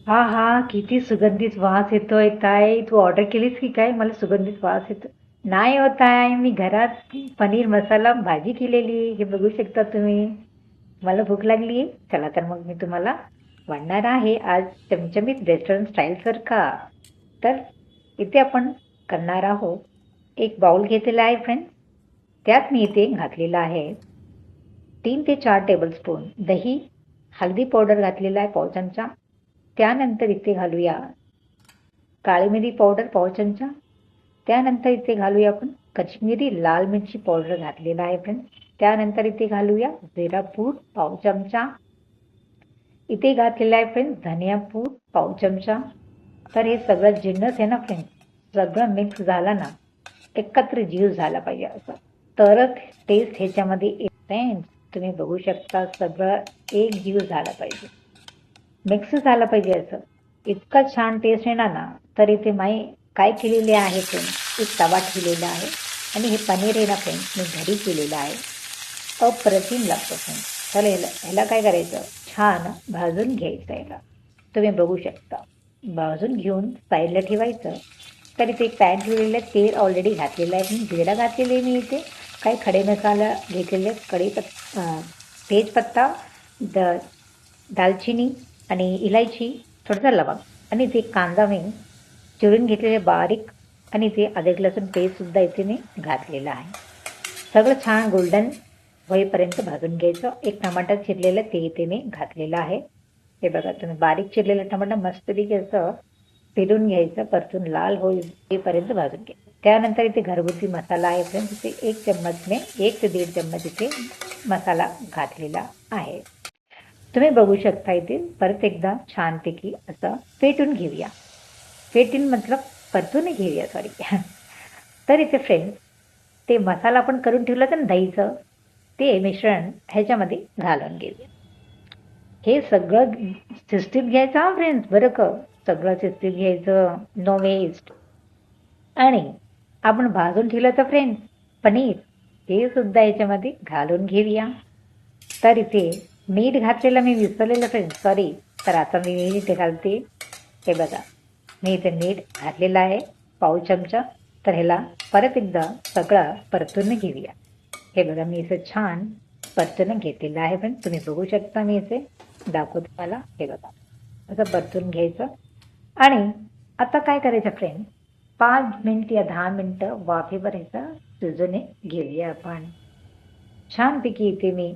हा हा, किती सुगंधित वास येतोय ताई. तू ऑर्डर केलीस की काय? मला सुगंधित वास येतो. नाही होत आहे, मी घरात पनीर मसाला भाजी केलेली, हे बघू शकता तुम्ही. मला भूक लागली. चला तर मग मी तुम्हाला वाढणार आहे आज चमचमीत रेस्टॉरंट स्टाईल सारखा. तर इथे आपण करणार आहोत. एक बाउल घेतलेला आहे फ्रेंड. त्यात मी इथे घातलेला आहे 3 ते 4 टेबलस्पून दही. हळदी पावडर घातलेला आहे पाव चमचा. त्यानंतर इथे घालूया काळी मिरी पावडर पाव चमचा. त्यानंतर इथे घालूया आपण काश्मीरी लाल मिरची पावडर घातलेला आहे फ्रेंड. त्यानंतर इथे घालूया जिरा पूड पाव चमचा. इथे घातलेला आहे फ्रेंड धनिया पूड पाव चमचा. तर हे सगळं जिन्नस आहे ना फ्रेंड, सगळं मिक्स झालं ना, एकत्र ज्यूस झाला पाहिजे असं, तरच टेस्ट ह्याच्यामध्ये येते. तुम्ही बघू शकता सगळं एक ज्यूस झाला पाहिजे, मिक्स झालं पाहिजे असं. इतका छान टेस्ट येणार ना. तर इथे माई काय केलेले आहे फ्रेंड्स, एक तवा ठेवलेला आहे आणि हे पनीर आहे ना फ्रेंड्स मी घरी केलेलं आहे. अप्रतिम लागतं फ्रेंड्स. तर ह्याला काय करायचं, छान भाजून घ्यायचं. याला तुम्ही बघू शकता, भाजून घेऊन साईडला ठेवायचं. तर इथे एक पॅन ठेवलेलं आहे, तेल ऑलरेडी घातलेलं आहे, मी जिरा घातलेले आहे. मी इथे काही खडे मसाला घेतलेले आहेत, तेजपत्ता, द दालचिनी आणि इलायची, थोडासा लवंग आणि ते कांदा मी चिरून घेतलेले बारीक, आणि ते अद्रक लसूण पेस्टसुद्धा इथे मी घातलेलं आहे. सगळं छान गोल्डन होईपर्यंत भाजून घ्यायचं. एक टमाटर चिरलेलं ते इथे मी घातलेलं आहे. हे बघा तुम्ही, बारीक चिरलेलं टमाटर मस्तपैकी असं फिरून घ्यायचं, परतून लाल होईपर्यंत भाजून घ्यायचं. त्यानंतर इथे घरगुती मसाला आहे फ्रेंड्स, इथे 1 चम्मच ने 1 ते 1.5 चम्मच इथे मसाला घातलेला आहे. तुम्ही बघू शकता. इथे परत एकदा छानपैकी असं फेटून घेऊया. फेटून मतलब परतून घेऊया, सॉरी. तर इथे फ्रेंड्स ते मसाला आपण करून ठेवलं तर दहीचं, ते मिश्रण ह्याच्यामध्ये घालून घेऊया. हे सगळं सिस्टीम घ्यायचं हा फ्रेंड्स, बरं का. सगळं सिस्टीम घ्यायचं, नो वेस्ट. आणि आपण भाजून ठेवलं तर फ्रेंड्स पनीर, हे सुद्धा याच्यामध्ये घालून घेऊया. तर इथे मीठ घातलेलं मी विसरलेलं फ्रेंड्स, सॉरी. तर आता मी मीठ घालते. हे बघा, मी इथे मीठ घातलेलं आहे पाव चमचा. तर ह्याला परत एकदा सगळं परतून घेऊया. हे बघा, मी इथे छान परतून घेतलेलं आहे. पण तुम्ही बघू शकता, मी इथे दाखवते तुम्हाला. हे बघा, असं परतून घ्यायचं. आणि आता काय करायचं फ्रेंड, 5 मिनिट या 10 मिनिटं वाफेवर ह्याचं शिजून घेऊया आपण. छानपैकी इथे मी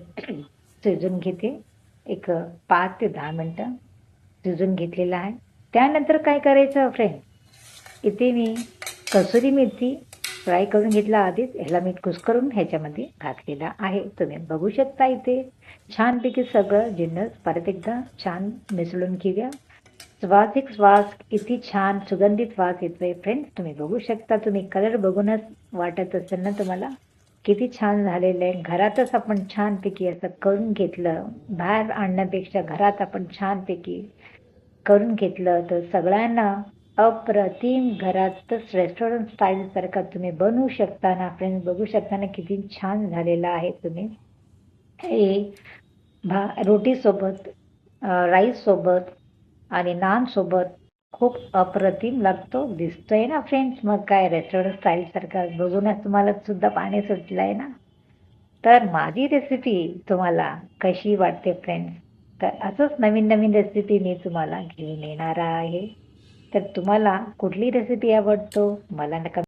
शिजून घेते. एक 5 ते 10 मिनिटं शिजून घेतलेलं आहे. त्यानंतर काय करायचं फ्रेंड, इथे मी कसुरी मेथी फ्राय करून घेतला आधीच, ह्याला मी कुस्करून ह्याच्यामध्ये घातलेला आहे. तुम्ही बघू शकता. इथे छानपैकी सगळं जिन्नस परत एकदा छान मिसळून घेऊया. श्वास किती छान सुगंधित वास येतोय फ्रेंड्स, तुम्ही बघू शकता. तुम्ही कलर बघूनच वाटत असेल ना तुम्हाला किती छान झालेलं आहे. घरातच आपण छानपैकी असं करून घेतलं, बाहेर आणण्यापेक्षा घरात आपण छानपैकी करून घेतलं तर सगळ्यांना अप्रतिम, घरातच रेस्टॉरंट स्टाईल सारखा तुम्ही बनवू शकता ना फ्रेंड्स. बघू शकता ना किती छान झालेला आहे. तुम्ही हे रोटी सोबत, राईस सोबत आणि नान सोबत खूप अप्रतिम लागतो, दिसतोय ना फ्रेंड्स. मग काय, रेस्टॉरंट स्टाईल सारखा बघूनच तुम्हाला सुद्धा पाणी सुटलंय ना. तर माझी रेसिपी तुम्हाला कशी वाटते फ्रेंड्स, तर असंच नवीन नवीन रेसिपी मी तुम्हाला घेऊन येणार आहे. तर तुम्हाला कुठली रेसिपी आवडतो मला नका